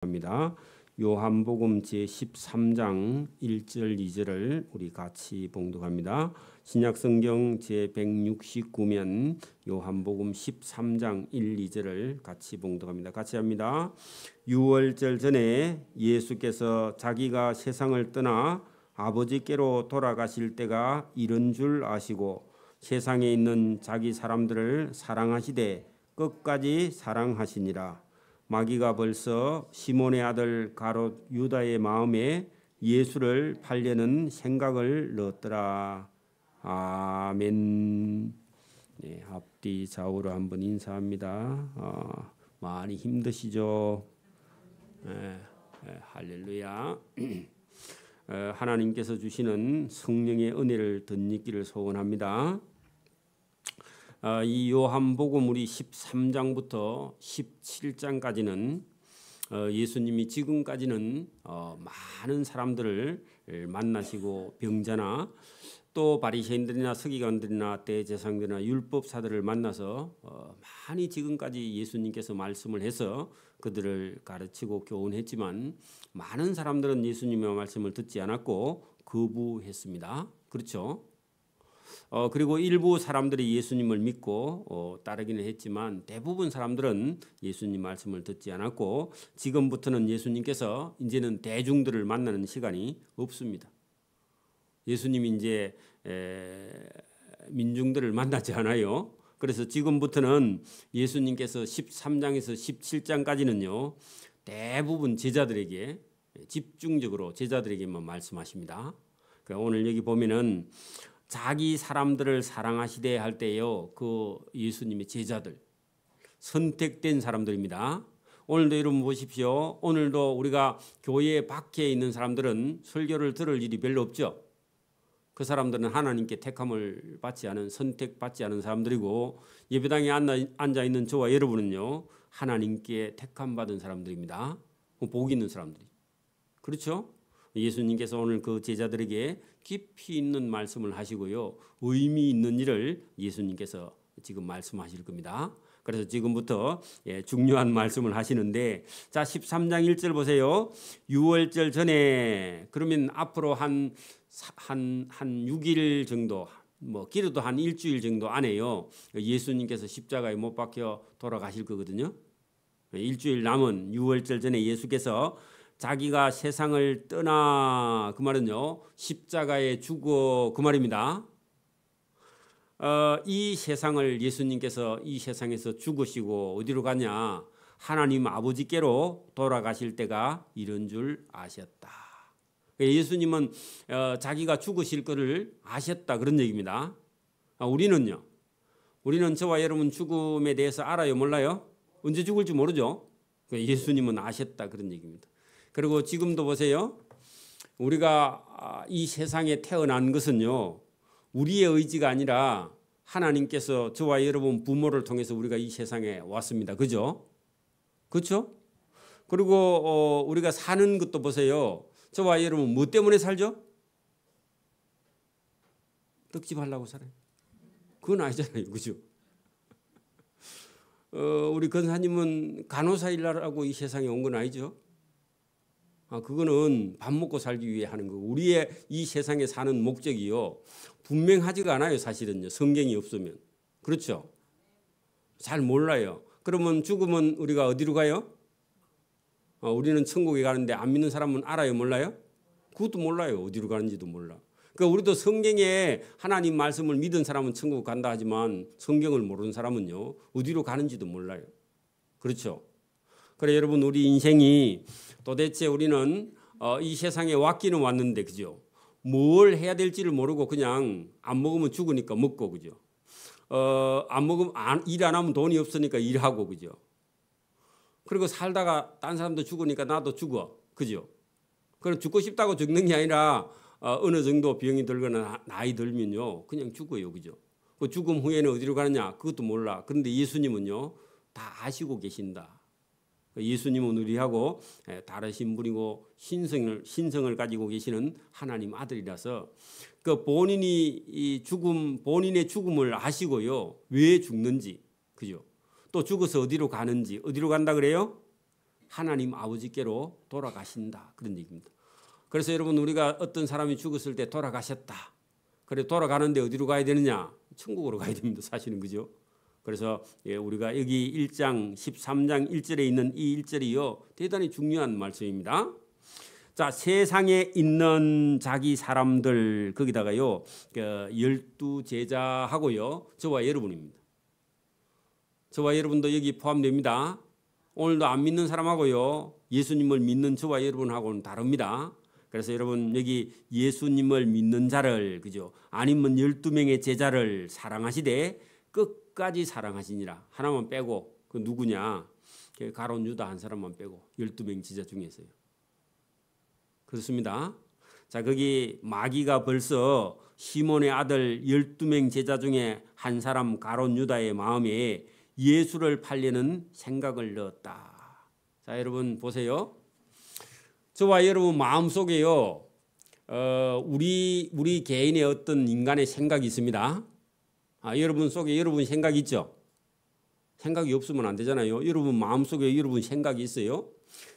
합니다. 요한복음 제13장 1절 2절을 우리 같이 봉독합니다. 신약성경 제169면 요한복음 13장 1, 2절을 같이 봉독합니다. 같이 합니다. 유월절 전에 예수께서 자기가 세상을 떠나 아버지께로 돌아가실 때가 이른 줄 아시고 세상에 있는 자기 사람들을 사랑하시되 끝까지 사랑하시니라. 마귀가 벌써 시몬의 아들 가롯 유다의 마음에 예수를 팔려는 생각을 넣었더라. 아멘. 네, 앞뒤 좌우로 한번 인사합니다. 많이 힘드시죠? 할렐루야. 하나님께서 주시는 성령의 은혜를 덧입기를 소원합니다. 이 요한복음 우리 13장부터 17장까지는 예수님이 지금까지는 많은 사람들을 만나시고 병자나 또 바리새인들이나 서기관들이나 대제사장들이나 율법사들을 만나서 많이 지금까지 예수님께서 말씀을 해서 그들을 가르치고 교훈했지만 많은 사람들은 예수님의 말씀을 듣지 않았고 거부했습니다. 그렇죠? 그리고 일부 사람들이 예수님을 믿고 따르기는 했지만 대부분 사람들은 예수님 말씀을 듣지 않았고 지금부터는 예수님께서 이제는 대중들을 만나는 시간이 없습니다. 예수님이 이제 민중들을 만나지 않아요. 그래서 지금부터는 예수님께서 13장에서 17장까지는요. 대부분 제자들에게 집중적으로 제자들에게만 말씀하십니다. 그러니까 오늘 여기 보면은 자기 사람들을 사랑하시되 할 때요. 그 예수님의 제자들 선택된 사람들입니다. 오늘도 여러분 보십시오. 오늘도 우리가 교회 밖에 있는 사람들은 설교를 들을 일이 별로 없죠. 그 사람들은 하나님께 택함을 받지 않은 선택받지 않은 사람들이고 예배당에 앉아 있는 저와 여러분은요. 하나님께 택함 받은 사람들입니다. 복 있는 사람들이. 그렇죠? 예수님께서 오늘 그 제자들에게 깊이 있는 말씀을 하시고요. 의미 있는 일을 예수님께서 지금 말씀하실 겁니다. 그래서 지금부터 중요한 말씀을 하시는데 자 13장 1절 보세요. 6월절 전에 그러면 앞으로 한 6일 정도 뭐 길어도 한 일주일 정도 안에요. 예수님께서 십자가에 못 박혀 돌아가실 거거든요. 일주일 남은 6월절 전에 예수께서 자기가 세상을 떠나 그 말은요. 십자가에 죽어 그 말입니다. 이 세상을 예수님께서 이 세상에서 죽으시고 어디로 가냐? 하나님 아버지께로 돌아가실 때가 이른 줄 아셨다. 예수님은 자기가 죽으실 것을 아셨다 그런 얘기입니다. 우리는요. 우리는 저와 여러분 죽음에 대해서 알아요 몰라요? 언제 죽을지 모르죠. 예수님은 아셨다 그런 얘기입니다. 그리고 지금도 보세요. 우리가 이 세상에 태어난 것은요. 우리의 의지가 아니라 하나님께서 저와 여러분 부모를 통해서 우리가 이 세상에 왔습니다. 그죠? 그렇죠? 그리고 우리가 사는 것도 보세요. 저와 여러분 뭐 때문에 살죠? 떡집하려고 살아요. 그건 아니잖아요. 그죠? 우리 권사님은 간호사 일하라고 이 세상에 온 건 아니죠? 그거는 밥 먹고 살기 위해 하는 거고 우리의 이 세상에 사는 목적이요. 분명하지가 않아요. 사실은요. 성경이 없으면. 그렇죠? 잘 몰라요. 그러면 죽으면 우리가 어디로 가요? 우리는 천국에 가는데 안 믿는 사람은 알아요? 몰라요? 그것도 몰라요. 어디로 가는지도 몰라. 그러니까 우리도 성경에 하나님 말씀을 믿은 사람은 천국 간다 하지만 성경을 모르는 사람은요. 어디로 가는지도 몰라요. 그렇죠? 그래 여러분 우리 인생이 도대체 우리는 이 세상에 왔기는 왔는데 그죠? 뭘 해야 될지를 모르고 그냥 안 먹으면 죽으니까 먹고 그죠? 안 먹으면 일 안 하면 돈이 없으니까 일하고 그죠? 그리고 살다가 딴 사람도 죽으니까 나도 죽어 그죠? 그럼 죽고 싶다고 죽는 게 아니라 어느 정도 병이 들거나 나이 들면요 그냥 죽어요 그죠? 그 죽음 후에는 어디로 가느냐 그것도 몰라. 그런데 예수님은요 다 아시고 계신다. 예수님은 우리하고 다르신 분이고 신성을 가지고 계시는 하나님 아들이라서 그 본인의 죽음을 아시고요 왜 죽는지 그죠? 또 죽어서 어디로 가는지 어디로 간다 그래요? 하나님 아버지께로 돌아가신다. 그런 얘기입니다. 그래서 여러분 우리가 어떤 사람이 죽었을 때 돌아가셨다. 그래 돌아가는데 어디로 가야 되느냐? 천국으로 가야 됩니다. 사실은 그죠? 그래서 우리가 여기 1장 13장 1절에 있는 이 1절이요. 대단히 중요한 말씀입니다. 자, 세상에 있는 자기 사람들 거기다가요. 12제자하고요. 저와 여러분입니다. 저와 여러분도 여기 포함됩니다. 오늘도 안 믿는 사람하고요. 예수님을 믿는 저와 여러분하고는 다릅니다. 그래서 여러분 여기 예수님을 믿는 자를 그죠? 아니면 12명의 제자를 사랑하시되 끝까지 사랑하시니라. 하나만 빼고 그 누구냐? 가룟 유다 한 사람만 빼고 12명 제자 중에서요. 그렇습니다. 자, 거기 마귀가 벌써 시몬의 아들 12명 제자 중에 한 사람 가룟 유다의 마음에 예수를 팔려는 생각을 넣었다. 자, 여러분 보세요. 저와 여러분 마음속에요. 우리 개인의 어떤 인간의 생각이 있습니다. 여러분 속에 여러분 생각이 있죠? 생각이 없으면 안 되잖아요. 여러분 마음속에 여러분 생각이 있어요.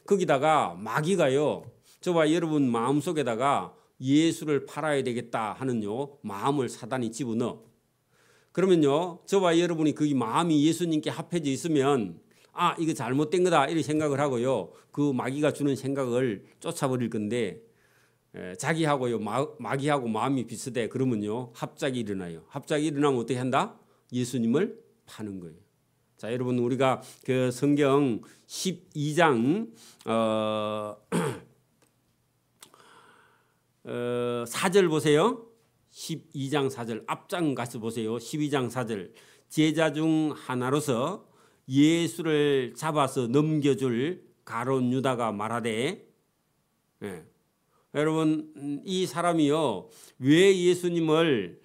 거기다가 마귀가요. 저와 여러분 마음속에다가 예수를 팔아야 되겠다 하는요. 마음을 사단이 집어넣어. 그러면요. 저와 여러분이 그 마음이 예수님께 합해져 있으면 이거 잘못된 거다 이런 생각을 하고요. 그 마귀가 주는 생각을 쫓아버릴 건데 자기하고요. 마귀하고 마음이 비슷해. 그러면요. 합작이 일어나요. 합작이 일어나면 어떻게 한다? 예수님을 파는 거예요. 자, 여러분 우리가 그 성경 12장 4절 보세요. 12장 4절 앞장 가서 보세요. 12장 4절 제자 중 하나로서 예수를 잡아서 넘겨줄 가룟 유다가 말하되 여러분 이 사람이요. 왜 예수님을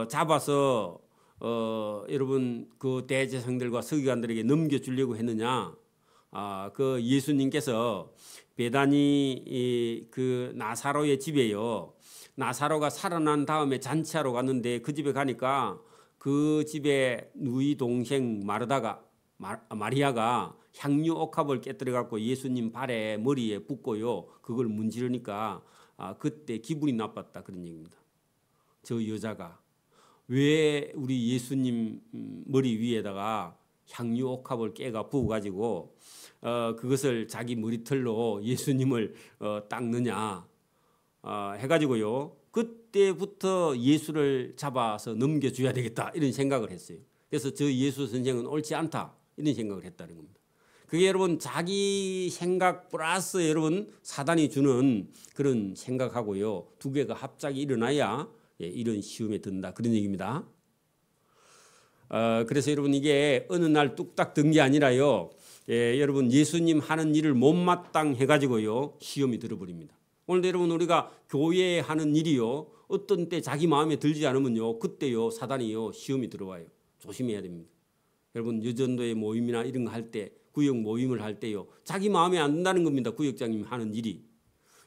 잡아서 여러분 그 대제사장들과 서기관들에게 넘겨주려고 했느냐? 그 예수님께서 베다니 그 나사로의 집에요. 나사로가 살아난 다음에 잔치하러 갔는데 그 집에 가니까 그 집에 누이 동생 마리아가 향유 옥합을 깨뜨려 갖고 예수님 발에 머리에 붓고요. 그걸 문지르니까 그때 기분이 나빴다 그런 얘기입니다. 저 여자가 왜 우리 예수님 머리 위에다가 향유 옥합을 깨가 부어 가지고 그것을 자기 머리털로 예수님을 닦느냐 해가지고요. 그때부터 예수를 잡아서 넘겨줘야 되겠다 이런 생각을 했어요. 그래서 저 예수 선생은 옳지 않다 이런 생각을 했다는 겁니다. 그게 여러분 자기 생각 플러스 여러분 사단이 주는 그런 생각하고요. 두 개가 합작이 일어나야 이런 시험에 든다 그런 얘기입니다. 그래서 여러분 이게 어느 날 뚝딱 든 게 아니라요. 여러분 예수님 하는 일을 못마땅해 가지고요. 시험이 들어버립니다. 오늘도 여러분 우리가 교회에 하는 일이요. 어떤 때 자기 마음에 들지 않으면요. 그때요. 사단이요. 시험이 들어와요. 조심해야 됩니다. 여러분 여전도의 모임이나 이런 거 할 때 구역 모임을 할 때요. 자기 마음에 안 든다는 겁니다. 구역장님 하는 일이.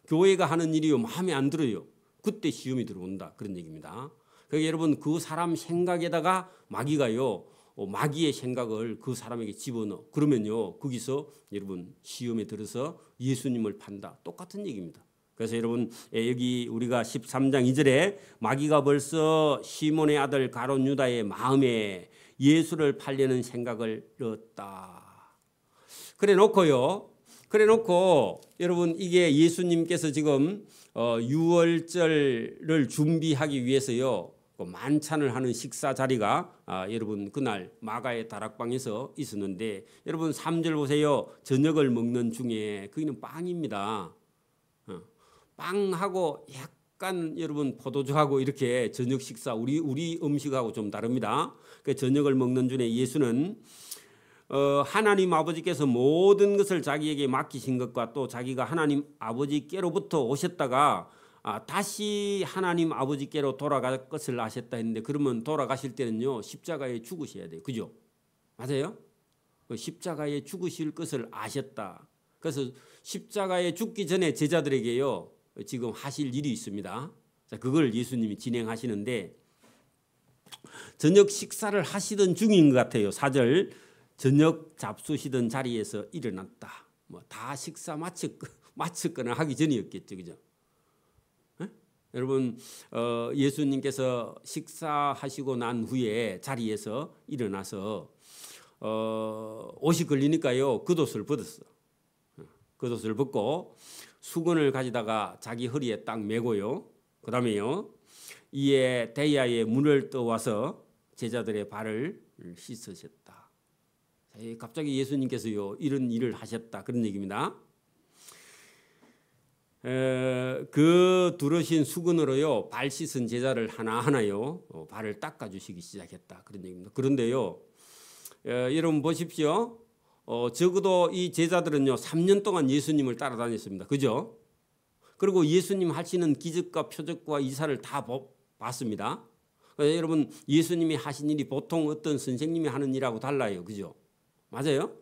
교회가 하는 일이요. 마음에 안 들어요. 그때 시험이 들어온다. 그런 얘기입니다. 그러니까 여러분 그 사람 생각에다가 마귀가요. 마귀의 생각을 그 사람에게 집어넣어. 그러면요. 거기서 여러분 시험에 들어서 예수님을 판다. 똑같은 얘기입니다. 그래서 여러분 여기 우리가 13장 2절에 마귀가 벌써 시몬의 아들 가룟 유다의 마음에 예수를 팔려는 생각을 넣었다. 그래 놓고 여러분 이게 예수님께서 지금 유월절을 준비하기 위해서요. 만찬을 하는 식사 자리가 여러분 그날 마가의 다락방에서 있었는데 여러분 3절 보세요. 저녁을 먹는 중에 거기는 빵입니다. 빵하고 약간 여러분 포도주하고 이렇게 저녁 식사 우리 음식하고 좀 다릅니다. 그 저녁을 먹는 중에 예수는 하나님 아버지께서 모든 것을 자기에게 맡기신 것과 또 자기가 하나님 아버지께로부터 오셨다가 다시 하나님 아버지께로 돌아갈 것을 아셨다 했는데 그러면 돌아가실 때는요 십자가에 죽으셔야 돼요. 그죠? 맞아요? 십자가에 죽으실 것을 아셨다. 그래서 십자가에 죽기 전에 제자들에게요 지금 하실 일이 있습니다. 자, 그걸 예수님이 진행하시는데 저녁 식사를 하시던 중인 것 같아요. 4절 저녁 잡수시던 자리에서 일어났다. 뭐 다 식사 마쳤거나 하기 전이었겠죠, 그죠? 에? 여러분 예수님께서 식사하시고 난 후에 자리에서 일어나서 옷이 걸리니까요 겉옷을 벗었어. 겉옷을 벗고 수건을 가지다가 자기 허리에 딱 메고요. 그다음에요 이에 대야에 물을 떠와서 제자들의 발을 씻으셨다. 갑자기 예수님께서요 이런 일을 하셨다 그런 얘기입니다. 그 두르신 수건으로요 발 씻은 제자를 하나하나요 발을 닦아주시기 시작했다 그런 얘기입니다. 그런데요 여러분 보십시오. 적어도 이 제자들은요 3년 동안 예수님을 따라다녔습니다. 그죠? 그리고 예수님 하시는 기적과 표적과 이사를 다 봤습니다. 여러분 예수님이 하신 일이 보통 어떤 선생님이 하는 일하고 달라요. 그죠? 맞아요?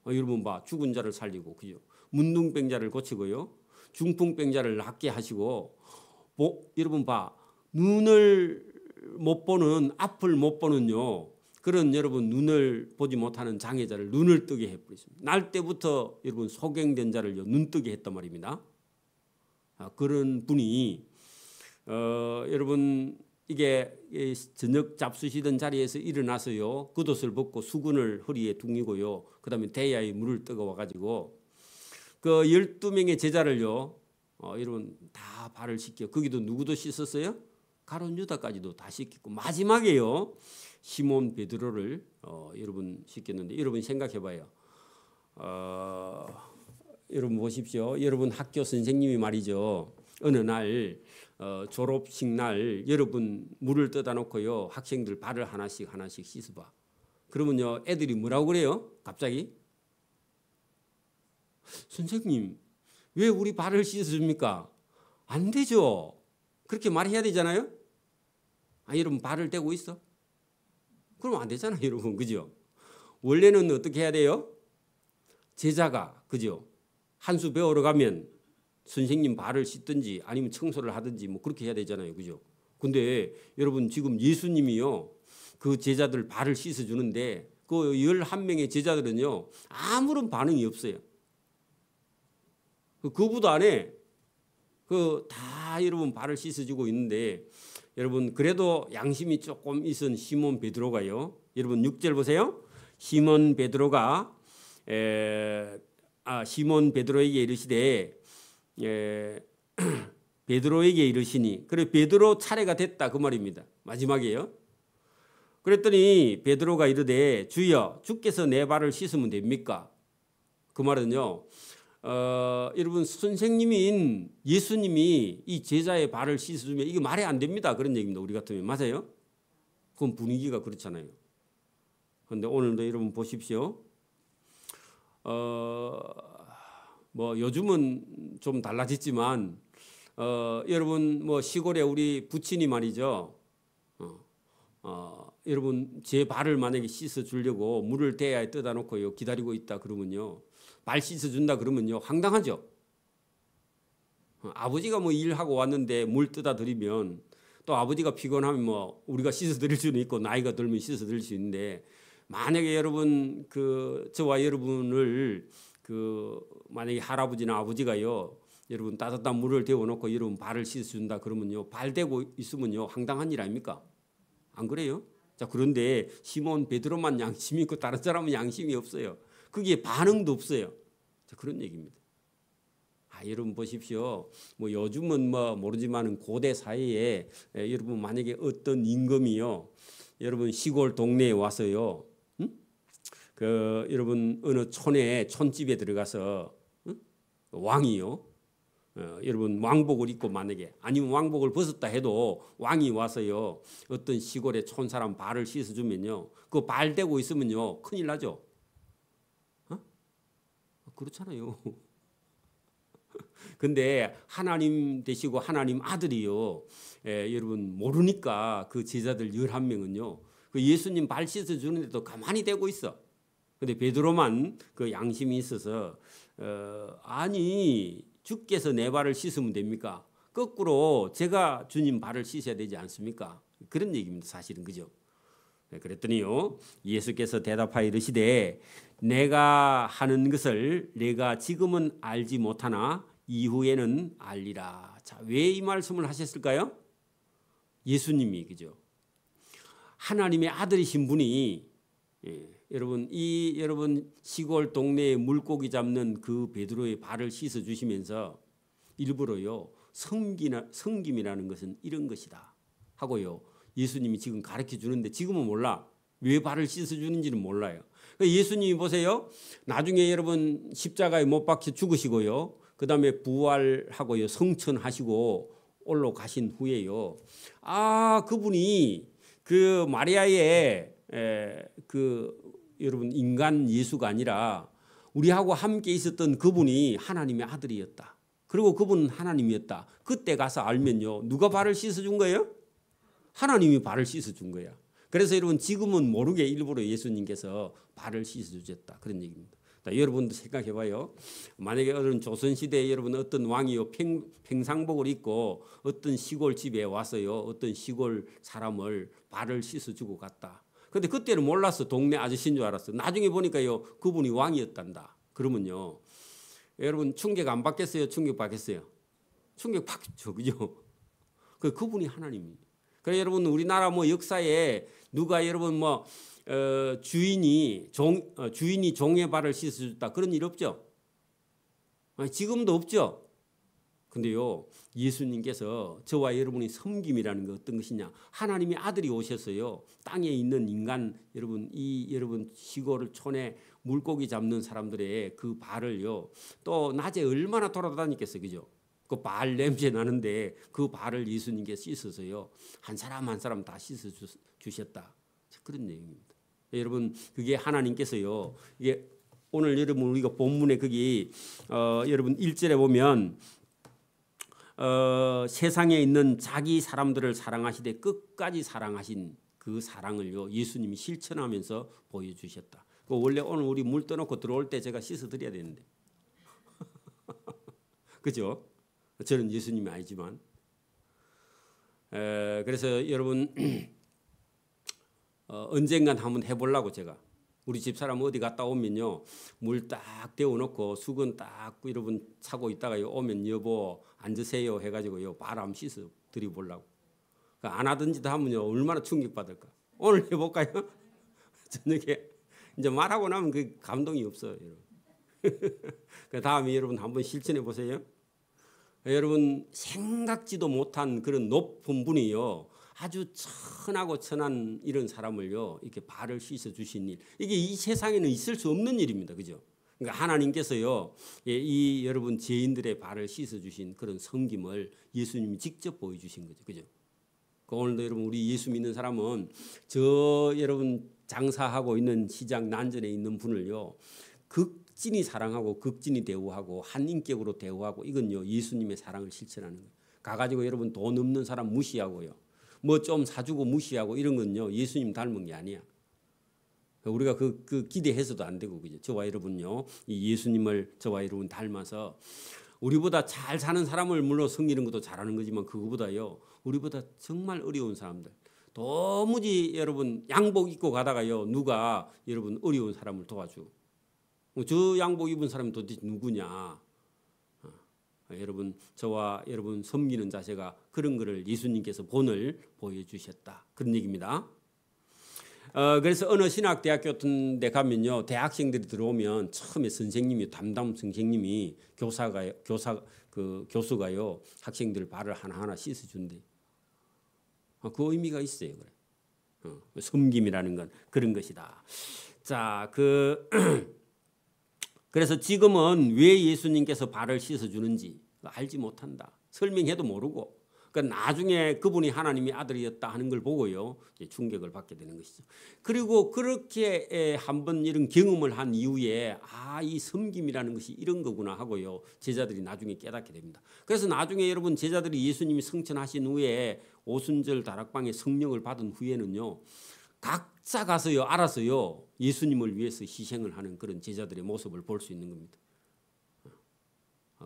여러분 봐 죽은 자를 살리고 그죠? 문둥병자를 고치고요. 중풍병자를 낫게 하시고 여러분 봐 눈을 못 보는 앞을 못 보는요. 그런 여러분 눈을 보지 못하는 장애자를 눈을 뜨게 해버렸습니다. 날 때부터 여러분 소경된 자를 눈뜨게 했단 말입니다. 그런 분이 여러분 이게 저녁 잡수시던 자리에서 일어나서요 겉옷을 벗고 수건을 허리에 둥이고요. 그다음에 대야에 물을 뜨거워 가지고 그 12명의 제자를요 여러분 다 발을 씻겨. 거기도 누구도 씻었어요? 가룟 유다까지도 다 씻겼고 마지막에요 시몬 베드로를 여러분 씻겼는데 여러분 생각해봐요. 여러분 보십시오. 여러분 학교 선생님이 말이죠. 어느 날 졸업식 날 여러분 물을 떠다 놓고요 학생들 발을 하나씩 씻어봐. 그러면요 애들이 뭐라고 그래요? 갑자기 선생님 왜 우리 발을 씻어줍니까? 안 되죠. 그렇게 말해야 되잖아요. 여러분 발을 떼고 있어? 그럼 안 되잖아요, 여러분. 그죠? 원래는 어떻게 해야 돼요? 제자가 그죠? 한 수 배우러 가면 선생님 발을 씻든지 아니면 청소를 하든지 뭐 그렇게 해야 되잖아요. 그죠? 근데 여러분 지금 예수님이요. 그 제자들 발을 씻어 주는데 그 11명의 제자들은요. 아무런 반응이 없어요. 그부도 안 해. 다 여러분 발을 씻어 주고 있는데 여러분 그래도 양심이 조금 있은 시몬 베드로가요. 여러분 6절 보세요. 시몬 베드로가 시몬 베드로에게 이르시되 베드로에게 이르시니 그래 베드로 차례가 됐다 그 말입니다. 마지막이에요. 그랬더니 베드로가 이르되 주여 주께서 내 발을 씻으면 됩니까? 그 말은요. 여러분 선생님인 예수님이 이 제자의 발을 씻어주면 이게 말이 안 됩니다. 그런 얘기입니다. 우리 같으면. 맞아요? 그건 분위기가 그렇잖아요. 그런데 오늘도 여러분 보십시오. 뭐 요즘은 좀 달라졌지만 여러분 뭐 시골에 우리 부친이 말이죠. 여러분 제 발을 만약에 씻어 주려고 물을 대야에 떠다 놓고요 기다리고 있다 그러면요. 발 씻어준다 그러면요 황당하죠. 아버지가 뭐 일하고 왔는데 물 떠다 드리면 또 아버지가 피곤하면 뭐 우리가 씻어 드릴 수는 있고 나이가 들면 씻어 드릴 수 있는데 만약에 여러분 저와 여러분을 만약에 할아버지나 아버지가요 여러분 따뜻한 물을 데워 놓고 여러분 발을 씻어준다 그러면요 발 대고 있으면요 황당한 일 아닙니까? 안 그래요? 자 그런데 시몬 베드로만 양심이 있고 다른 사람은 양심이 없어요. 거기에 반응도 없어요. 자, 그런 얘기입니다. 여러분 보십시오. 뭐 요즘은 뭐 모르지만은 고대 사회에 여러분 만약에 어떤 임금이요, 여러분 시골 동네에 와서요, 여러분 어느 촌집에 들어가서 왕이요, 여러분 왕복을 입고 만약에 아니면 왕복을 벗었다 해도 왕이 와서요 어떤 시골의 촌 사람 발을 씻어주면요 그 발 대고 있으면요 큰일 나죠. 그렇잖아요. 근데 하나님 되시고 하나님 아들이요. 여러분 모르니까 그 제자들 11명은요. 그 예수님 발 씻어 주는데도 가만히 대고 있어. 근데 베드로만 그 양심이 있어서 아니 주께서 내 발을 씻으면 됩니까? 거꾸로 제가 주님 발을 씻어야 되지 않습니까? 그런 얘기입니다. 사실은 그죠? 그랬더니요 예수께서 대답하여 이르시되 내가 하는 것을 내가 지금은 알지 못하나 이후에는 알리라. 자, 왜 이 말씀을 하셨을까요? 예수님이 그죠? 하나님의 아들이신 분이 여러분 시골 동네에 물고기 잡는 그 베드로의 발을 씻어 주시면서 일부러요 섬김이라는 것은 이런 것이다 하고요 예수님이 지금 가르쳐 주는데 지금은 몰라. 왜 발을 씻어 주는지는 몰라요. 예수님이 보세요. 나중에 여러분 십자가에 못 박혀 죽으시고요. 그다음에 부활하고요. 성천하시고 올라가신 후에요. 그분이 그 마리아의 여러분 인간 예수가 아니라 우리하고 함께 있었던 그분이 하나님의 아들이었다. 그리고 그분은 하나님이었다. 그때 가서 알면요. 누가 발을 씻어 준 거예요? 하나님이 발을 씻어 준 거야. 그래서 여러분 지금은 모르게 일부러 예수님께서 발을 씻어 주셨다. 그런 얘기입니다. 여러분도 생각해 봐요. 만약에 어떤 조선시대에 여러분 어떤 왕이요 평상복을 입고 어떤 시골 집에 와서요. 어떤 시골 사람을 발을 씻어 주고 갔다. 근데 그때는 몰랐어. 동네 아저씨인 줄 알았어. 나중에 보니까요. 그분이 왕이었단다. 그러면요. 여러분 충격 안 받겠어요? 충격 받겠어요? 충격 받겠죠. 그죠? 그분이 하나님입니다. 그래서 여러분 우리나라 역사에 누가 여러분 주인이 종의 발을 씻어줬다 그런 일 없죠? 지금도 없죠? 근데요 예수님께서 저와 여러분이 섬김이라는 게 어떤 것이냐? 하나님의 아들이 오셨어요. 땅에 있는 인간 여러분 여러분 시골 촌에 물고기 잡는 사람들의 그 발을요 또 낮에 얼마나 돌아다니겠어요, 그죠? 그 발 냄새 나는데 그 발을 예수님께 씻어서요 한 사람 한 사람 다 씻어 주셨다. 그런 얘기입니다. 여러분 그게 하나님께서요 이게 오늘 여러분 우리가 본문에 거기 여러분 1절에 보면 세상에 있는 자기 사람들을 사랑하시되 끝까지 사랑하신 그 사랑을요 예수님이 실천하면서 보여주셨다. 원래 오늘 우리 물 떠놓고 들어올 때 제가 씻어 드려야 되는데 그죠? 저는 예수님이 아니지만 그래서 여러분 언젠간 한번 해보려고 제가 우리 집사람 어디 갔다 오면요 물 딱 데워놓고 수건 딱 여러분 차고 있다가요 오면 여보 앉으세요 해가지고요 바람 씻어 드려보려고. 안 하든지도 하면요 얼마나 충격받을까. 오늘 해볼까요? 저녁에 이제 말하고 나면 그 감동이 없어요. 여러분. 그 다음에 여러분 한번 실천해 보세요. 여러분 생각지도 못한 그런 높은 분이요 아주 천하고 천한 이런 사람을요 이렇게 발을 씻어 주신 일, 이게 이 세상에는 있을 수 없는 일입니다. 그죠? 그러니까 하나님께서요 이 여러분 죄인들의 발을 씻어 주신 그런 섬김을 예수님이 직접 보여주신 거죠. 그죠? 오늘도 여러분 우리 예수 믿는 사람은 저 여러분 장사하고 있는 시장 난전에 있는 분을요 극진히 사랑하고 극진히 대우하고 한 인격으로 대우하고, 이건요 예수님의 사랑을 실천하는 거예요. 가가지고 여러분 돈 없는 사람 무시하고요 뭐 좀 사주고 무시하고 이런 건요 예수님 닮은 게 아니야. 우리가 그 기대해서도 안 되고, 그죠? 저와 여러분요 이 예수님을 저와 여러분 닮아서 우리보다 잘 사는 사람을 물론 섬기는 것도 잘하는 거지만 그거보다요 우리보다 정말 어려운 사람들, 도무지 여러분 양복 입고 가다가요 누가 여러분 어려운 사람을 도와줘. 저 양복 입은 사람이 도대체 누구냐? 여러분 저와 여러분 섬기는 자세가 그런 거를 예수님께서 본을 보여주셨다. 그런 얘기입니다. 그래서 어느 신학대학교 같은 데 가면요 대학생들이 들어오면 처음에 선생님이 담당 선생님이 교수가요 학생들 발을 하나하나 씻어준대. 그 의미가 있어요. 그래. 섬김이라는 건 그런 것이다. 자, 그래서 지금은 왜 예수님께서 발을 씻어주는지 알지 못한다. 설명해도 모르고. 그러니까 나중에 그분이 하나님의 아들이었다 하는 걸 보고요 충격을 받게 되는 것이죠. 그리고 그렇게 한번 이런 경험을 한 이후에 이 섬김이라는 것이 이런 거구나 하고요 제자들이 나중에 깨닫게 됩니다. 그래서 나중에 여러분 제자들이 예수님이 승천하신 후에 오순절 다락방에 성령을 받은 후에는요 각자 가서요 알아서요 예수님을 위해서 희생을 하는 그런 제자들의 모습을 볼 수 있는 겁니다.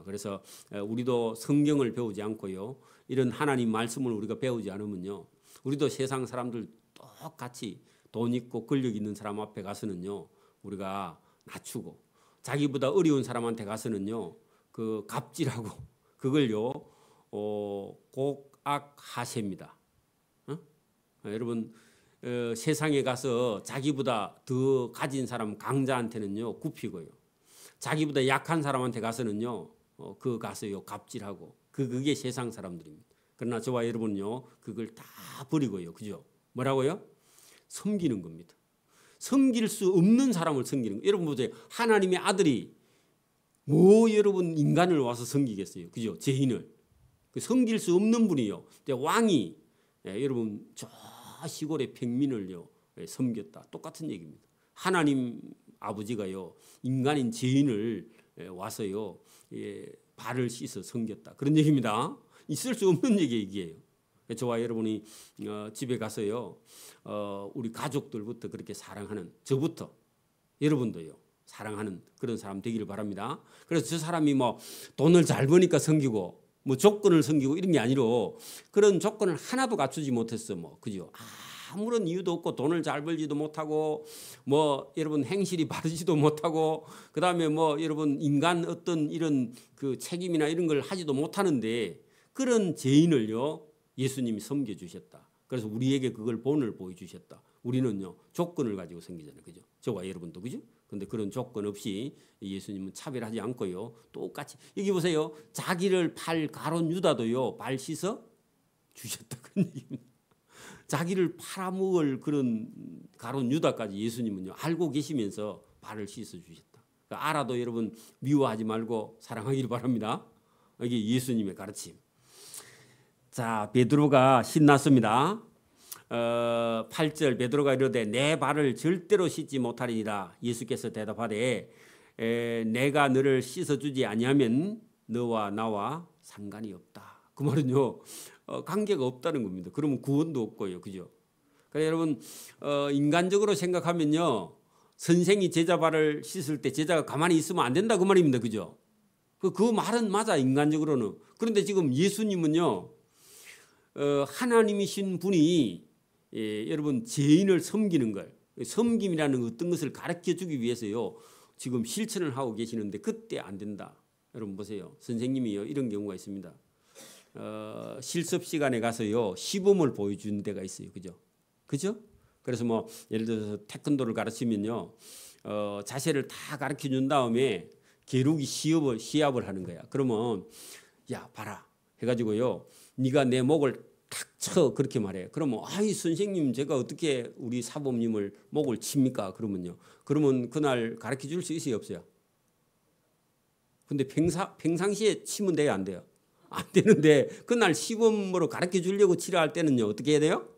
그래서 우리도 성경을 배우지 않고요 이런 하나님 말씀을 우리가 배우지 않으면요 우리도 세상 사람들 똑같이 돈 있고 권력 있는 사람 앞에 가서는요 우리가 낮추고, 자기보다 어려운 사람한테 가서는요 그 갑질하고, 그걸요 곡악하세입니다. 여러분 세상에 가서 자기보다 더 가진 사람 강자한테는요 굽히고요, 자기보다 약한 사람한테 가서는요 그 가서요 갑질하고, 그게 세상 사람들입니다. 그러나 저와 여러분요 그걸 다 버리고요, 그죠? 뭐라고요? 섬기는 겁니다. 섬길 수 없는 사람을 섬기는 거. 여러분 보세요. 하나님의 아들이 뭐 여러분 인간을 와서 섬기겠어요, 그죠? 죄인을. 섬길 수 없는 분이요. 왕이 여러분 저 시골의 평민을요 섬겼다. 똑같은 얘기입니다. 하나님 아버지가요 인간인 죄인을 와서요 발을 씻어 섬겼다. 그런 얘기입니다. 있을 수 없는 얘기예요. 저와 여러분이 집에 가서요 우리 가족들부터 그렇게 사랑하는, 저부터 여러분도요 사랑하는 그런 사람 되기를 바랍니다. 그래서 저 사람이 뭐 돈을 잘 버니까 섬기고 뭐 조건을 섬기고 이런 게 아니라, 그런 조건을 하나도 갖추지 못했어 뭐, 그죠? 아무런 이유도 없고 돈을 잘 벌지도 못하고 뭐 여러분 행실이 바르지도 못하고, 그다음에 뭐 여러분 인간 어떤 이런 그 책임이나 이런 걸 하지도 못하는데, 그런 죄인을요 예수님이 섬겨 주셨다. 그래서 우리에게 그걸 본을 보여주셨다. 우리는요 조건을 가지고 섬기잖아요, 그죠? 저와 여러분도, 그죠? 근데 그런 조건 없이 예수님은 차별하지 않고요 똑같이, 여기 보세요, 자기를 팔 가룟 유다도요 발 씻어 주셨다, 그런 얘기입니다. 자기를 팔아먹을 그런 가룟 유다까지 예수님은요 알고 계시면서 발을 씻어 주셨다. 그러니까 알아도 여러분 미워하지 말고 사랑하기를 바랍니다. 이게 예수님의 가르침. 자, 베드로가 신났습니다. 8절 베드로가 이르되 내 발을 절대로 씻지 못하리니라. 예수께서 대답하되 내가 너를 씻어주지 아니하면 너와 나와 상관이 없다. 그 말은요 관계가 없다는 겁니다. 그러면 구원도 없고요, 그죠? 그러니까 여러분 인간적으로 생각하면요 선생이 제자 발을 씻을 때 제자가 가만히 있으면 안 된다, 그 말입니다, 그죠? 그 말은 맞아, 인간적으로는. 그런데 지금 예수님은요 하나님이신 분이 여러분 죄인을 섬기는 걸, 섬김이라는 어떤 것을 가르쳐 주기 위해서요 지금 실천을 하고 계시는데, 그때 안 된다. 여러분 보세요, 선생님이요 이런 경우가 있습니다. 실습 시간에 가서요 시범을 보여주는 데가 있어요, 그죠? 그래서 뭐 예를 들어서 태권도를 가르치면요 자세를 다 가르쳐 준 다음에 겨루기 시합을 하는 거야. 그러면 야 봐라 해가지고요 네가 내 목을 탁 쳐, 그렇게 말해. 그러면 아이 선생님 제가 어떻게 우리 사범님을 목을 칩니까? 그러면 그날 가르쳐 줄 수 있어요, 없어요? 근데 평상시에 치면 돼요, 안 돼요? 안 되는데 그날 시범으로 가르쳐 주려고 치려 할 때는요 어떻게 해야 돼요?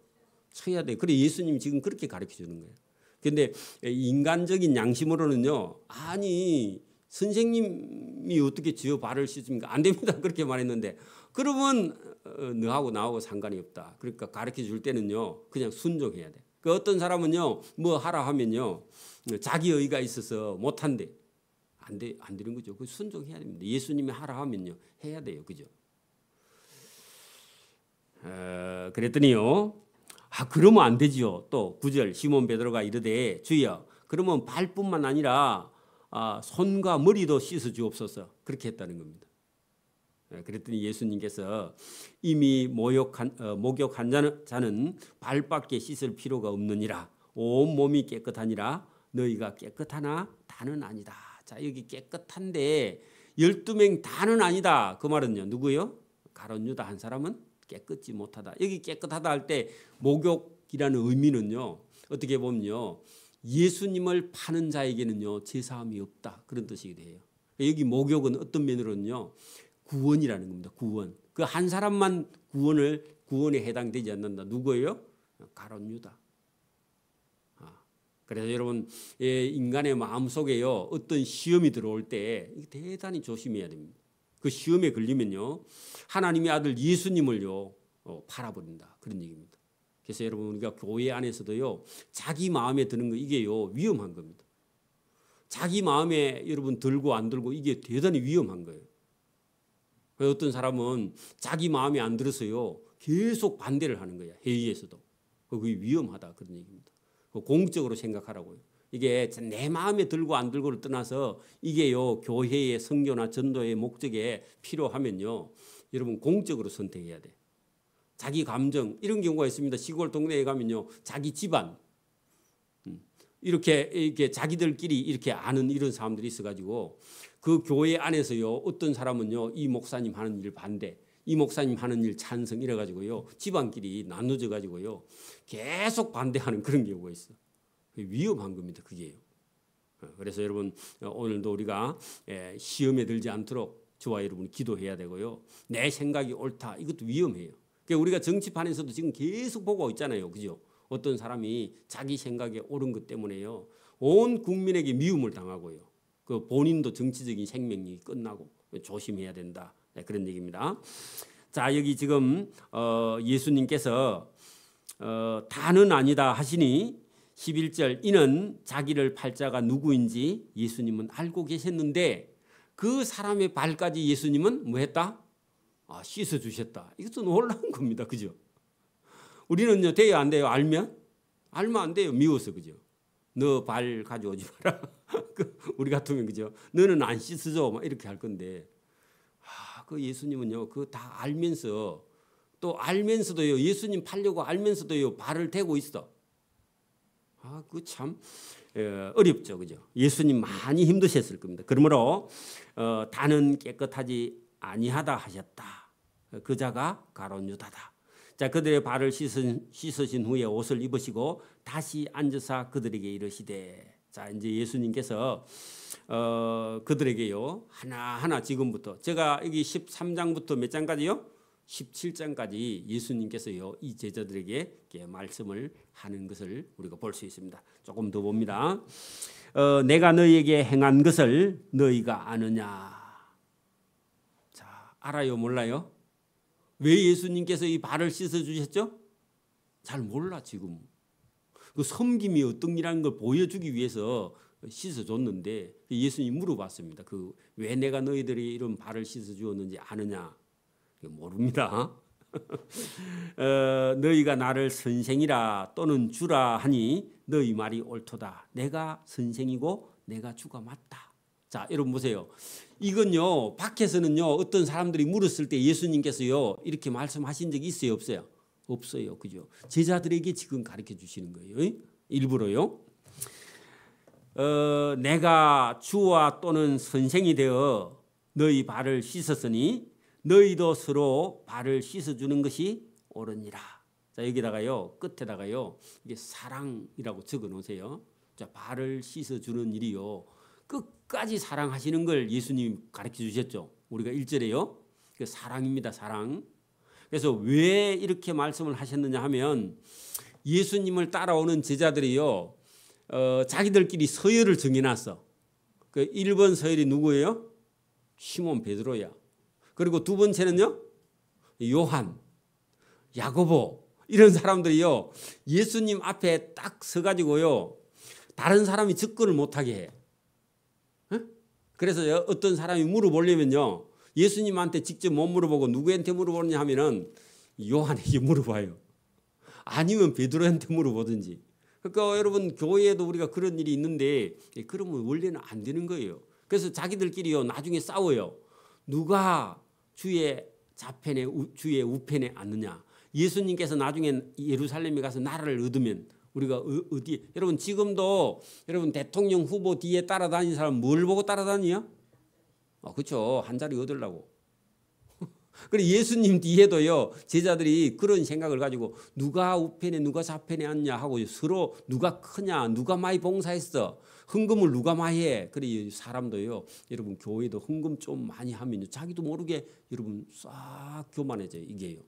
쳐야 돼요. 그래 예수님이 지금 그렇게 가르쳐 주는 거예요. 그런데 인간적인 양심으로는요 아니 선생님이 어떻게 저 발을 씻습니까? 안 됩니다. 그렇게 말했는데, 그러면 너하고 나하고 상관이 없다. 그러니까 가르쳐 줄 때는요 그냥 순종해야 돼. 그 어떤 사람은요 뭐 하라 하면요 자기 의가 있어서 못한대. 안 되는 거죠. 그 순종해야 됩니다. 예수님이 하라 하면요 해야 돼요, 그죠? 그랬더니요 그러면 안 되지요. 또 9절 시몬 베드로가 이르되 주여 그러면 발뿐만 아니라 손과 머리도 씻어 주옵소서. 그렇게 했다는 겁니다. 그랬더니 예수님께서 이미 목욕한 자는 발밖에 씻을 필요가 없느니라. 온 몸이 깨끗하니라. 너희가 깨끗하나 다는 아니다. 자, 여기 깨끗한데 12명 다는 아니다. 그 말은요 누구요? 가룟 유다 한 사람은 깨끗지 못하다. 여기 깨끗하다 할 때 목욕이라는 의미는요 어떻게 보면요 예수님을 파는 자에게는요 제사함이 없다, 그런 뜻이 돼요. 여기 목욕은 어떤 면으로는요 구원이라는 겁니다. 구원. 그 한 사람만 구원에 해당되지 않는다. 누구예요? 가룟 유다. 그래서 여러분 인간의 마음 속에요 어떤 시험이 들어올 때 대단히 조심해야 됩니다. 그 시험에 걸리면요 하나님의 아들 예수님을요 팔아버린다, 그런 얘기입니다. 그래서 여러분 우리가 교회 안에서도요 자기 마음에 드는 거 이게요 위험한 겁니다. 자기 마음에 여러분 들고 안 들고 이게 대단히 위험한 거예요. 어떤 사람은 자기 마음에 안 들어서요 계속 반대를 하는 거야, 회의에서도. 그게 위험하다, 그런 얘기입니다. 공적으로 생각하라고요. 이게 내 마음에 들고 안 들고를 떠나서 이게요 교회의 선교나 전도의 목적에 필요하면요 여러분 공적으로 선택해야 돼. 자기 감정 이런 경우가 있습니다. 시골 동네에 가면요 자기 집안 이렇게 자기들끼리 이렇게 아는 이런 사람들이 있어가지고 그 교회 안에서요 어떤 사람은요 이 목사님 하는 일 반대, 이 목사님 하는 일 찬성 이래가지고요 집안끼리 나눠져 가지고요 계속 반대하는 그런 경우가 있어. 위험한 겁니다. 그게요. 그래서 여러분 오늘도 우리가 시험에 들지 않도록 저와 여러분이 기도해야 되고요. 내 생각이 옳다 이것도 위험해요. 그러니까 우리가 정치판에서도 지금 계속 보고 있잖아요. 그죠? 어떤 사람이 자기 생각에 옳은 것 때문에요. 온 국민에게 미움을 당하고요. 그 본인도 정치적인 생명이 끝나고 조심해야 된다. 그런 얘기입니다. 자 여기 지금 예수님께서 다는 아니다 하시니 11절 이는 자기를 팔자가 누구인지 예수님은 알고 계셨는데 그 사람의 발까지 예수님은 뭐 했다? 씻어주셨다. 이것도 놀라운 겁니다. 그죠? 우리는요 돼요 안 돼요? 알면 안 돼요. 미워서 그죠? 너 발 가져오지 마라. 우리 같으면 그죠? 너는 안 씻어줘 막 이렇게 할 건데 그 예수님은요 그 다 알면서 또 알면서도요 예수님 팔려고 알면서도요 발을 대고 있어. 그 참 어렵죠, 그죠? 예수님 많이 힘드셨을 겁니다. 그러므로 다는 깨끗하지 아니하다 하셨다. 그 자가 가룟 유다다. 자, 그들의 발을 씻으신 후에 옷을 입으시고 다시 앉으사 그들에게 이르시되. 자, 이제 예수님께서 그들에게요 하나하나 지금부터 제가 여기 13장부터 몇 장까지요? 17장까지 예수님께서요 이 제자들에게 말씀을 하는 것을 우리가 볼 수 있습니다. 조금 더 봅니다. 내가 너희에게 행한 것을 너희가 아느냐. 자, 알아요 몰라요? 왜 예수님께서 이 발을 씻어 주셨죠? 잘 몰라 지금. 그 섬김이 어떤 일이라는 걸 보여주기 위해서 씻어 줬는데 예수님이 물어봤습니다. 왜 내가 너희들이 이런 발을 씻어 주었는지 아느냐? 모릅니다. 너희가 나를 선생이라 또는 주라 하니 너희 말이 옳도다. 내가 선생이고 내가 주가 맞다. 자, 여러분 보세요. 이건요 밖에서는요 어떤 사람들이 물었을 때 예수님께서요 이렇게 말씀하신 적이 있어요 없어요? 없어요. 그죠? 제자들에게 지금 가르쳐 주시는 거예요. 일부러요. 내가 주와 또는 선생이 되어 너희 발을 씻었으니 너희도 서로 발을 씻어주는 것이 옳으니라. 자 여기다가요 끝에다가요 이게 사랑이라고 적어놓으세요. 자 발을 씻어주는 일이요 끝까지 사랑하시는 걸 예수님이 가르쳐 주셨죠. 우리가 1절에요 그 사랑입니다. 사랑. 그래서 왜 이렇게 말씀을 하셨느냐 하면 예수님을 따라오는 제자들이요 자기들끼리 서열을 정해놨어. 그 1번 서열이 누구예요? 시몬 베드로야. 그리고 두 번째는요 요한, 야고보 이런 사람들이요 예수님 앞에 딱 서가지고요 다른 사람이 접근을 못하게 해. 그래서 어떤 사람이 물어보려면요 예수님한테 직접 못 물어보고 누구한테 물어보느냐 하면은 요한에게 물어봐요. 아니면 베드로한테 물어보든지. 그러니까 여러분 교회에도 우리가 그런 일이 있는데 그러면 원래는 안 되는 거예요. 그래서 자기들끼리요 나중에 싸워요. 누가 주의 좌편에 주의 우편에 앉느냐. 예수님께서 나중에 예루살렘에 가서 나라를 얻으면 우리가 어디 여러분 지금도 여러분 대통령 후보 뒤에 따라다니는 사람 뭘 보고 따라다니요? 그렇죠. 한 자리 얻으려고. 그래 예수님 뒤에도요 제자들이 그런 생각을 가지고 누가 우편에 누가 좌편에 앉냐 하고 서로 누가 크냐 누가 많이 봉사했어 헌금을 누가 많이 해. 그래 사람도요 여러분 교회도 헌금 좀 많이 하면 자기도 모르게 여러분 싹 교만해져요. 이게요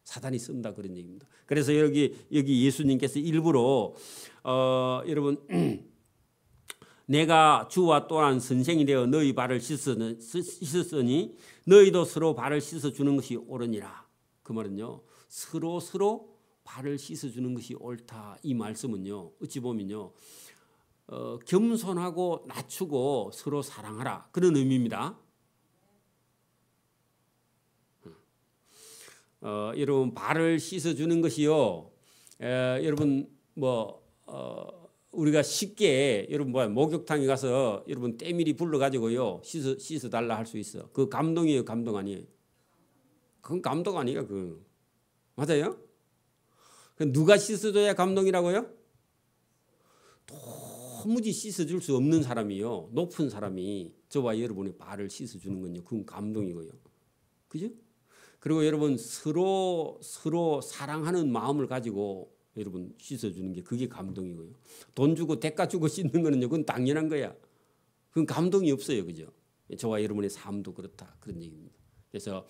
사단이 쓴다 그런 얘기입니다. 그래서 여기 예수님께서 일부러 여러분 내가 주와 또한 선생이 되어 너희 발을 씻었으니 너희도 서로 발을 씻어주는 것이 옳으니라. 그 말은요 서로 발을 씻어주는 것이 옳다. 이 말씀은요 어찌 보면요 겸손하고 낮추고 서로 사랑하라 그런 의미입니다. 여러분 발을 씻어주는 것이요 여러분 우리가 쉽게 여러분 뭐야 목욕탕에 가서 여러분 때밀이 불러가지고요 씻어 달라 할 수 있어. 그 감동이에요, 감동 아니에요? 그건 감동 아니에요, 그 맞아요? 누가 씻어줘야 감동이라고요? 도무지 씻어줄 수 없는 사람이요, 높은 사람이 저와 여러분의 발을 씻어주는 건요, 그건 감동이고요, 그죠? 그리고 여러분 서로 사랑하는 마음을 가지고 여러분 씻어주는 게 그게 감동이고요. 돈 주고 대가 주고 씻는 거는요, 그건 당연한 거야. 그건 감동이 없어요, 그죠? 저와 여러분의 삶도 그렇다, 그런 얘기입니다. 그래서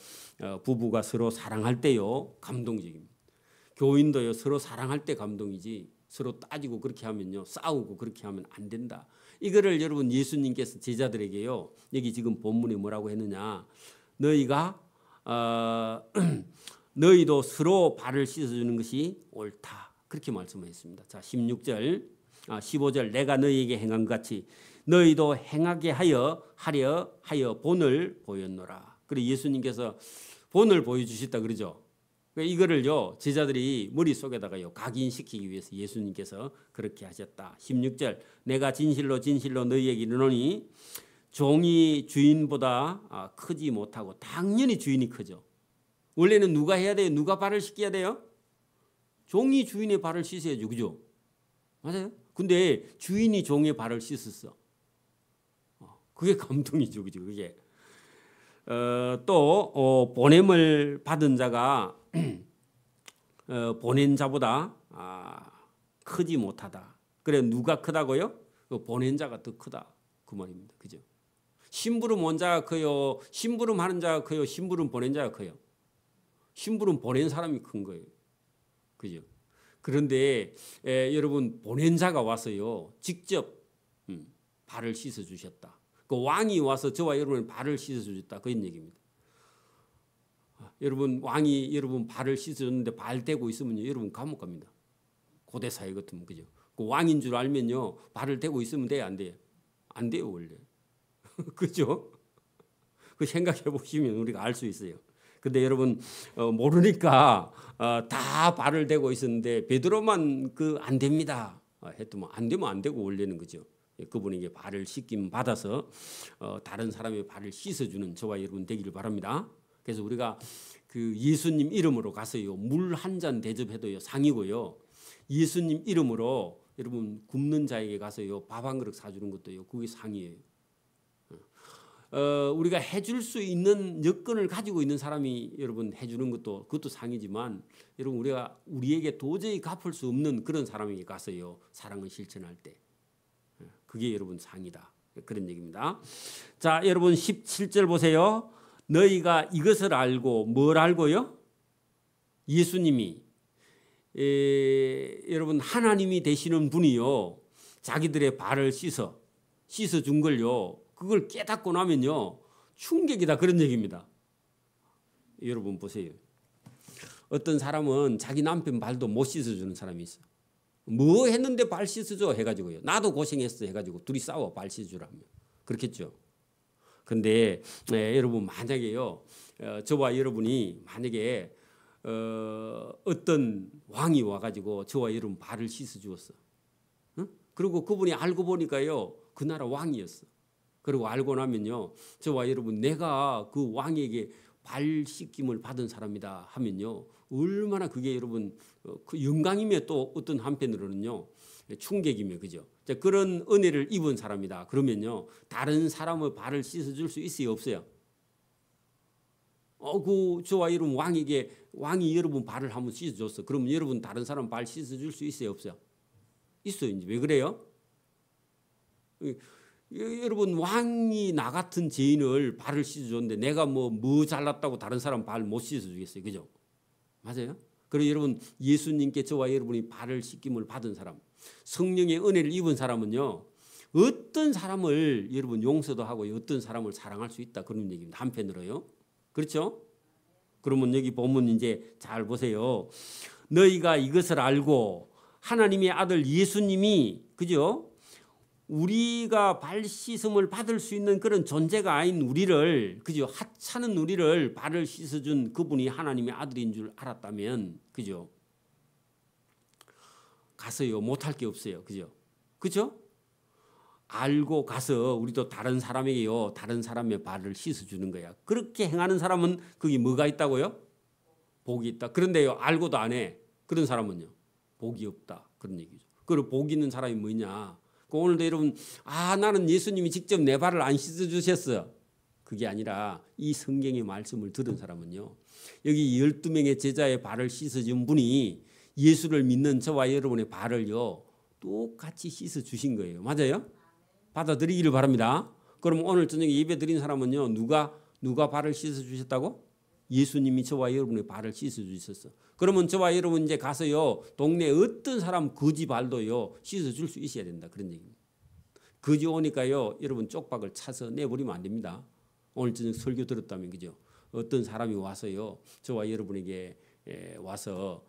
부부가 서로 사랑할 때요 감동적입니다. 교인도요 서로 사랑할 때 감동이지 서로 따지고 그렇게 하면요 싸우고 그렇게 하면 안 된다. 이거를 여러분 예수님께서 제자들에게요 여기 지금 본문에 뭐라고 했느냐, 너희가 너희도 서로 발을 씻어주는 것이 옳다, 그렇게 말씀하셨습니다. 자 16절 15절 내가 너희에게 행한 것 같이 너희도 행하게 하려 본을 보였노라. 그리고 예수님께서 본을 보여주셨다 그러죠. 이거를요 제자들이 머릿속에다가요 각인시키기 위해서 예수님께서 그렇게 하셨다. 16절 내가 진실로 너희에게 이르노니 종이 주인보다 크지 못하고, 당연히 주인이 크죠. 원래는 누가 해야 돼요? 누가 발을 씻겨야 돼요? 종이 주인의 발을 씻어야죠, 그죠? 맞아요? 근데 주인이 종의 발을 씻었어. 그게 감동이죠, 그죠? 그게 또 보냄을 받은 자가 보낸 자보다 크지 못하다. 그래 누가 크다고요? 보낸 자가 더 크다, 그 말입니다, 그죠? 심부름 온 자가 커요? 심부름하는 자가 커요? 심부름 보낸 자가 커요? 심부름 보낸 사람이 큰 거예요, 그죠? 그런데 여러분 보낸 자가 와서요 직접 발을 씻어 주셨다. 그 왕이 와서 저와 여러분의 발을 씻어 주셨다, 그런 얘기입니다. 여러분 왕이 여러분 발을 씻어줬는데 발 떼고 있으면요 여러분 감옥 갑니다. 고대 사회 같으면, 그죠? 그 왕인 줄 알면요 발을 떼고 있으면 돼요, 안 돼요? 안 돼요, 원래. 그죠? 그 생각해 보시면 우리가 알 수 있어요. 근데 여러분 모르니까 다 발을 대고 있었는데 베드로만 그 안 됩니다 했더만 안 되면 안 되고 원래는, 그죠? 그분에게 발을 씻김 받아서 다른 사람의 발을 씻어주는 저와 여러분 되기를 바랍니다. 그래서 우리가 그 예수님 이름으로 가서요 물 한 잔 대접해도요 상이고요, 예수님 이름으로 여러분 굶는 자에게 가서요 밥 한 그릇 사주는 것도요 그게 상이에요. 우리가 해줄 수 있는 여건을 가지고 있는 사람이 여러분 해주는 것도 그것도 상이지만, 여러분 우리에게 도저히 갚을 수 없는 그런 사람에게 가서요 사랑을 실천할 때 그게 여러분 상이다, 그런 얘기입니다. 자 여러분 17절 보세요. 너희가 이것을 알고, 뭘 알고요? 예수님이 여러분 하나님이 되시는 분이요 자기들의 발을 씻어준 걸요 그걸 깨닫고 나면요 충격이다, 그런 얘기입니다. 여러분 보세요. 어떤 사람은 자기 남편 발도 못 씻어주는 사람이 있어. 뭐 했는데 발 씻어줘 해가지고요, 나도 고생했어 해가지고 둘이 싸워 발 씻어주라면 그렇겠죠. 근데 여러분 만약에요 저와 여러분이 만약에 어떤 왕이 와가지고 저와 여러분 발을 씻어주었어. 응? 그리고 그분이 알고 보니까요 그 나라 왕이었어. 그리고 알고 나면요 저와 여러분 내가 그 왕에게 발 씻김을 받은 사람이다 하면요 얼마나 그게 여러분 그 영광이며 또 어떤 한편으로는요 충격이며, 그죠? 그런 은혜를 입은 사람이다 그러면요 다른 사람의 발을 씻어줄 수 있어요, 없어요? 그 저와 여러분 왕이 여러분 발을 한번 씻어줬어. 그러면 여러분 다른 사람 발 씻어줄 수 있어요, 없어요? 있어요. 이제 왜 그래요? 여러분 왕이 나 같은 죄인을 발을 씻어줬는데 내가 뭐 잘났다고 다른 사람 발 못 씻어주겠어요, 그죠? 맞아요? 그리고 여러분 예수님께 저와 여러분이 발을 씻김을 받은 사람, 성령의 은혜를 입은 사람은요 어떤 사람을 여러분 용서도 하고 어떤 사람을 사랑할 수 있다, 그런 얘기입니다. 한편으로요. 그렇죠? 그러면 여기 보면 이제 잘 보세요. 너희가 이것을 알고 하나님의 아들 예수님이, 그죠? 우리가 발 씻음을 받을 수 있는 그런 존재가 아닌 우리를, 그죠? 하찮은 우리를 발을 씻어준 그분이 하나님의 아들인 줄 알았다면, 그죠? 가서요 못할 게 없어요. 그죠? 그죠? 알고 가서 우리도 다른 사람에게요 다른 사람의 발을 씻어주는 거야. 그렇게 행하는 사람은 거기 뭐가 있다고요? 복이 있다. 그런데요 알고도 안 해. 그런 사람은요 복이 없다. 그런 얘기죠. 그리고 복 있는 사람이 뭐냐? 오늘도 여러분 나는 예수님이 직접 내 발을 안 씻어주셨어. 그게 아니라 이 성경의 말씀을 들은 사람은요. 여기 12명의 제자의 발을 씻어준 분이 예수를 믿는 저와 여러분의 발을요. 똑같이 씻어주신 거예요. 맞아요? 받아들이기를 바랍니다. 그럼 오늘 저녁에 예배 드린 사람은요. 누가 발을 씻어주셨다고? 예수님이 저와 여러분의 발을 씻어주셨어. 그러면 저와 여러분 이제 가서요. 동네 어떤 사람 거지 발도요. 씻어줄 수 있어야 된다. 그런 얘기입니다. 거지 오니까요. 여러분 쪽박을 차서 내버리면 안 됩니다. 오늘 저녁 설교 들었다면 그죠? 어떤 사람이 와서요. 저와 여러분에게 와서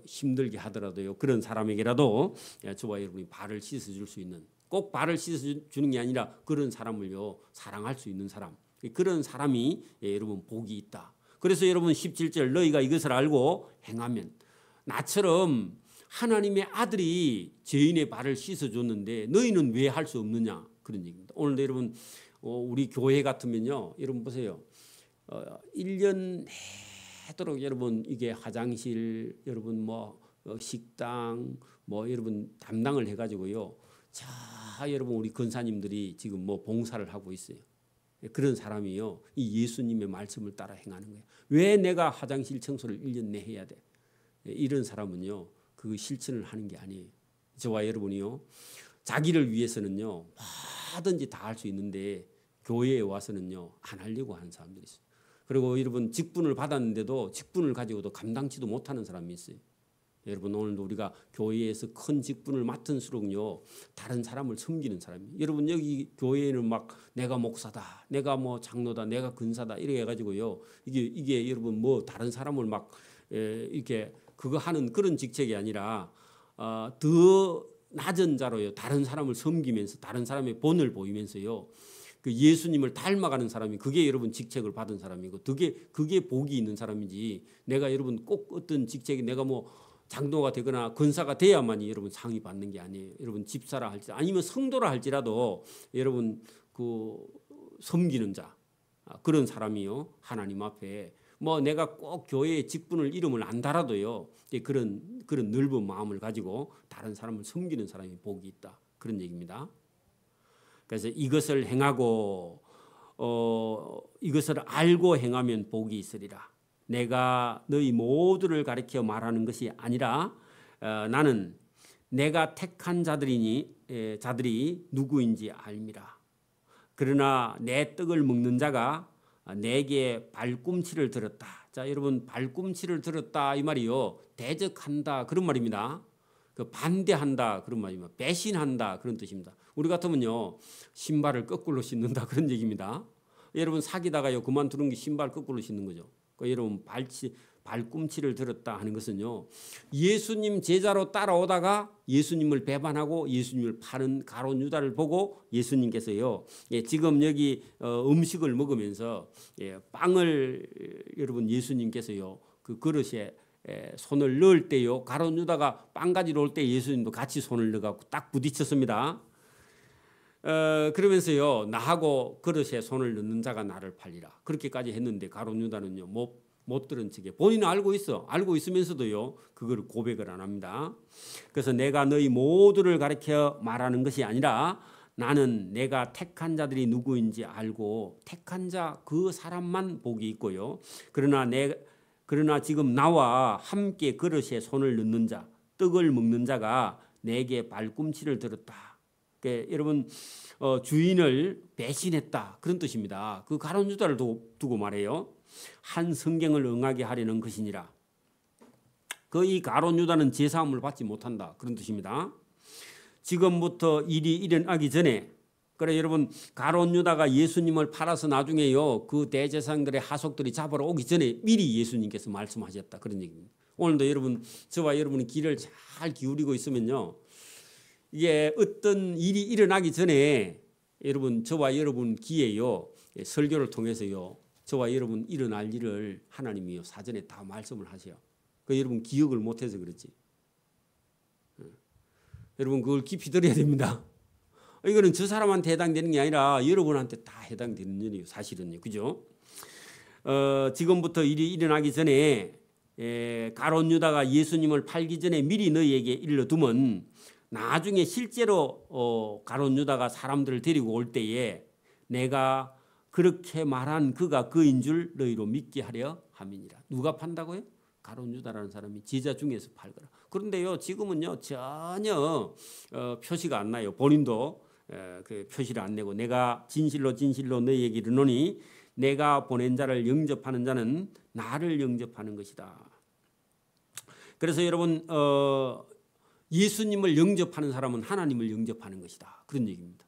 힘들게 하더라도요. 그런 사람에게라도 저와 여러분이 발을 씻어줄 수 있는 꼭 발을 씻어주는 게 아니라 그런 사람을요. 사랑할 수 있는 사람. 그런 사람이 여러분 복이 있다. 그래서 여러분 17절 너희가 이것을 알고 행하면 나처럼 하나님의 아들이 죄인의 발을 씻어줬는데 너희는 왜 할 수 없느냐 그런 얘기입니다. 오늘도 여러분 우리 교회 같으면요. 여러분 보세요. 1년 내도록 여러분 이게 화장실 여러분 뭐 식당 뭐 여러분 담당을 해가지고요. 자 여러분 우리 권사님들이 지금 뭐 봉사를 하고 있어요. 그런 사람이요. 이 예수님의 말씀을 따라 행하는 거예요. 왜 내가 화장실 청소를 1년 내 해야 돼? 이런 사람은요. 그 실천을 하는 게 아니에요. 저와 여러분이요. 자기를 위해서는요. 뭐든지 다 할 수 있는데 교회에 와서는요. 안 하려고 하는 사람들이 있어요. 그리고 여러분 직분을 받았는데도 직분을 가지고도 감당치도 못하는 사람이 있어요. 여러분 오늘도 우리가 교회에서 큰 직분을 맡은수록요 다른 사람을 섬기는 사람이에요. 여러분 여기 교회에는 막 내가 목사다, 내가 뭐 장로다, 내가 근사다 이렇게 해가지고요 이게 여러분 뭐 다른 사람을 막 이렇게 그거 하는 그런 직책이 아니라 더 낮은 자로요 다른 사람을 섬기면서 다른 사람의 본을 보이면서요. 그 예수님을 닮아가는 사람이 그게 여러분 직책을 받은 사람이고 그게 복이 있는 사람이지. 내가 여러분 꼭 어떤 직책이 내가 뭐 장로가 되거나 권사가 돼야만이 여러분 상이 받는 게 아니에요. 여러분 집사라 할지 아니면 성도라 할지라도 여러분 그 섬기는 자 그런 사람이요 하나님 앞에 뭐 내가 꼭 교회의 직분을 이름을 안 달아도요 그런 넓은 마음을 가지고 다른 사람을 섬기는 사람이 복이 있다 그런 얘기입니다. 그래서 이것을 행하고 이것을 알고 행하면 복이 있으리라. 내가 너희 모두를 가리켜 말하는 것이 아니라 나는 내가 택한 자들이 누구인지 알미라. 그러나 내 떡을 먹는 자가 내게 발꿈치를 들었다. 자, 여러분 발꿈치를 들었다 이 말이요. 대적한다 그런 말입니다. 그 반대한다 그런 말입니다. 배신한다 그런 뜻입니다. 우리 같으면요 신발을 거꾸로 신는다 그런 얘기입니다. 여러분 사귀다가요 그만두는 게 신발 거꾸로 신는 거죠. 그러니까 여러분 발꿈치를 들었다 하는 것은요 예수님 제자로 따라오다가 예수님을 배반하고 예수님을 파는 가룟 유다를 보고 예수님께서요 지금 여기 음식을 먹으면서 빵을 여러분 예수님께서요 그 그릇에 손을 넣을 때요 가룟 유다가 빵 가지러 올 때 예수님도 같이 손을 넣어갖고 딱 부딪혔습니다. 그러면서요 나하고 그릇에 손을 넣는 자가 나를 팔리라 그렇게까지 했는데 가룟 유다는요 못 들은 척에 본인은 알고 있으면서도요 그걸 고백을 안 합니다. 그래서 내가 너희 모두를 가르쳐 말하는 것이 아니라 나는 내가 택한 자들이 누구인지 알고 택한 자 그 사람만 복이 있고요. 그러나 지금 나와 함께 그릇에 손을 넣는 자 떡을 먹는 자가 내게 발꿈치를 들었다. 그러니까 여러분 주인을 배신했다 그런 뜻입니다. 그 가룟 유다를 두고 말해요. 한 성경을 응하게 하려는 것이니라. 그 이 가룟 유다는 제사함을 받지 못한다 그런 뜻입니다. 지금부터 일이 일어나기 전에 그래 여러분 가룟 유다가 예수님을 팔아서 나중에요 그 대제사장들의 하속들이 잡으러 오기 전에 미리 예수님께서 말씀하셨다 그런 얘기입니다. 오늘도 여러분 저와 여러분이 귀를 잘 기울이고 있으면요 이게 어떤 일이 일어나기 전에 여러분 저와 여러분 귀에요 설교를 통해서요 저와 여러분 일어날 일을 하나님이요 사전에 다 말씀을 하세요. 그 여러분 기억을 못해서 그렇지. 여러분 그걸 깊이 들어야 됩니다. 이거는 저 사람한테 해당되는 게 아니라 여러분한테 다 해당되는 일이에요. 사실은요. 그죠? 지금부터 일이 일어나기 전에 가룟 유다가 예수님을 팔기 전에 미리 너희에게 일러두면 나중에 실제로 가룟 유다가 사람들을 데리고 올 때에 내가 그렇게 말한 그가 그인 줄 너희로 믿게 하려 함이니라. 누가 판다고요? 가룟 유다라는 사람이 제자 중에서 팔거라. 그런데요 지금은요 전혀 표시가 안 나요. 본인도 그 표시를 안 내고 내가 진실로 진실로 너희에게 이르노니 내가 보낸 자를 영접하는 자는 나를 영접하는 것이다. 그래서 여러분 예수님을 영접하는 사람은 하나님을 영접하는 것이다. 그런 얘기입니다.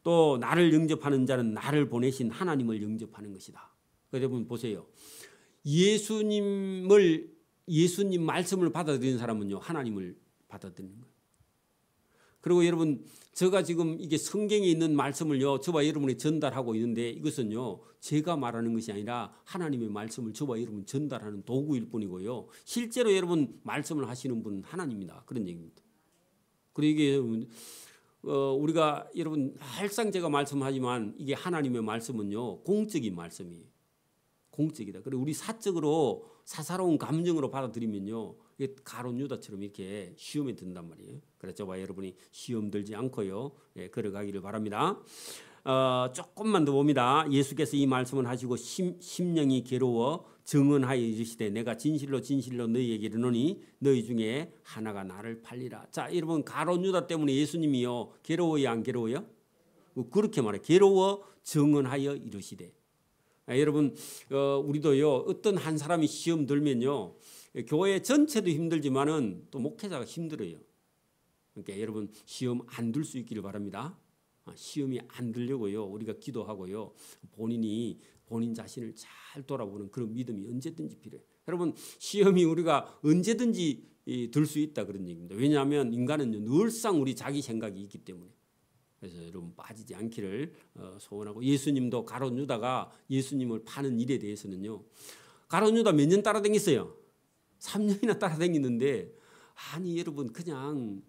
또 나를 영접하는 자는 나를 보내신 하나님을 영접하는 것이다. 여러분 보세요. 예수님 말씀을 받아들이는 사람은요 하나님을 받아들이는 거예요. 그리고 여러분 제가 지금 이게 성경에 있는 말씀을요 저와 여러분이 전달하고 있는데 이것은요 제가 말하는 것이 아니라 하나님의 말씀을 저와 여러분 전달하는 도구일 뿐이고요. 실제로 여러분 말씀을 하시는 분은 하나님이다. 그런 얘기입니다. 그리고 이게 여러분 우리가 여러분 항상 제가 말씀하지만 이게 하나님의 말씀은요 공적인 말씀이에요. 공적이다. 그리고 우리 사적으로 사사로운 감정으로 받아들이면요 이게 가룟 유다처럼 이렇게 시험에 든단 말이에요. 그래서 저와 여러분이 시험 들지 않고요 걸어가기를 바랍니다. 조금만 더 봅니다. 예수께서 이 말씀을 하시고 심령이 괴로워 정언하여 이르시되 내가 진실로 진실로 너희에게 이르노니 너희 중에 하나가 나를 팔리라. 자 여러분 가룟 유다 때문에 예수님이요 괴로워요 안 괴로워요? 그렇게 말해. 괴로워 정언하여 이르시되. 여러분 우리도요 어떤 한 사람이 시험 들면요 교회 전체도 힘들지만은 또 목회자가 힘들어요. 그러니까 여러분 시험 안 들 수 있기를 바랍니다. 시험이 안 들려고요 우리가 기도하고요 본인 자신을 잘 돌아보는 그런 믿음이 언제든지 필요해요. 여러분 시험이 우리가 언제든지 들 수 있다 그런 얘기입니다. 왜냐하면 인간은 늘상 우리 자기 생각이 있기 때문에. 그래서 여러분 빠지지 않기를 소원하고 예수님도 가룟 유다가 예수님을 파는 일에 대해서는요 가룟 유다 몇 년 따라다녔어요? 3년이나 따라다녔는데 아니 여러분 그냥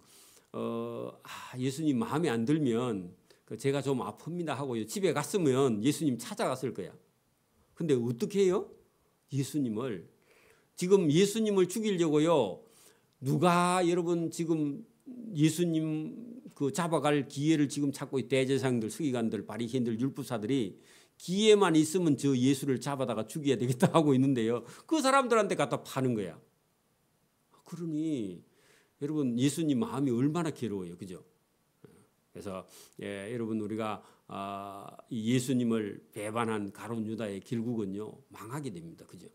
예수님 마음에 안 들면 제가 좀 아픕니다 하고 집에 갔으면 예수님 찾아갔을 거야. 근데 어떻게 해요? 예수님을 죽이려고요 누가 여러분 지금 예수님 그 잡아갈 기회를 지금 찾고 있 대제사장들, 서기관들, 바리새인들, 율법사들이 기회만 있으면 저 예수를 잡아다가 죽여야 되겠다 하고 있는데요. 그 사람들한테 갖다 파는 거야. 그러니 여러분 예수님 마음이 얼마나 괴로워요, 그죠? 그래서 여러분 우리가 예수님을 배반한 가룟 유다의 결국은요 망하게 됩니다, 그죠?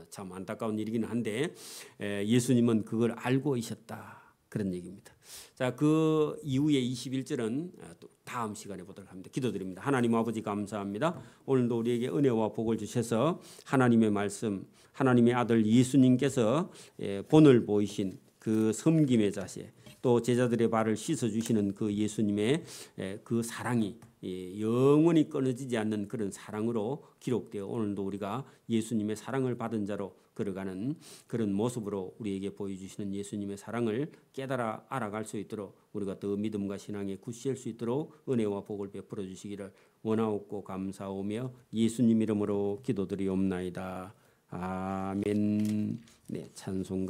참 안타까운 일이긴 한데 예수님은 그걸 알고 있었다. 그런 얘기입니다. 자, 그 이후에 21절은 또 다음 시간에 보도록 합니다. 기도드립니다. 하나님 아버지 감사합니다. 오늘도 우리에게 은혜와 복을 주셔서 하나님의 말씀, 하나님의 아들 예수님께서 본을 보이신 그 섬김의 자세, 또 제자들의 발을 씻어주시는 그 예수님의 그 사랑이 영원히 끊어지지 않는 그런 사랑으로 기록되어 오늘도 우리가 예수님의 사랑을 받은 자로 걸어가는 그런 모습으로 우리에게 보여주시는 예수님의 사랑을 깨달아 알아갈 수 있도록 우리가 더 믿음과 신앙에 굳셀 수 있도록 은혜와 복을 베풀어 주시기를 원하옵고 감사오며 예수님 이름으로 기도드리옵나이다. 아멘. 네, 찬송가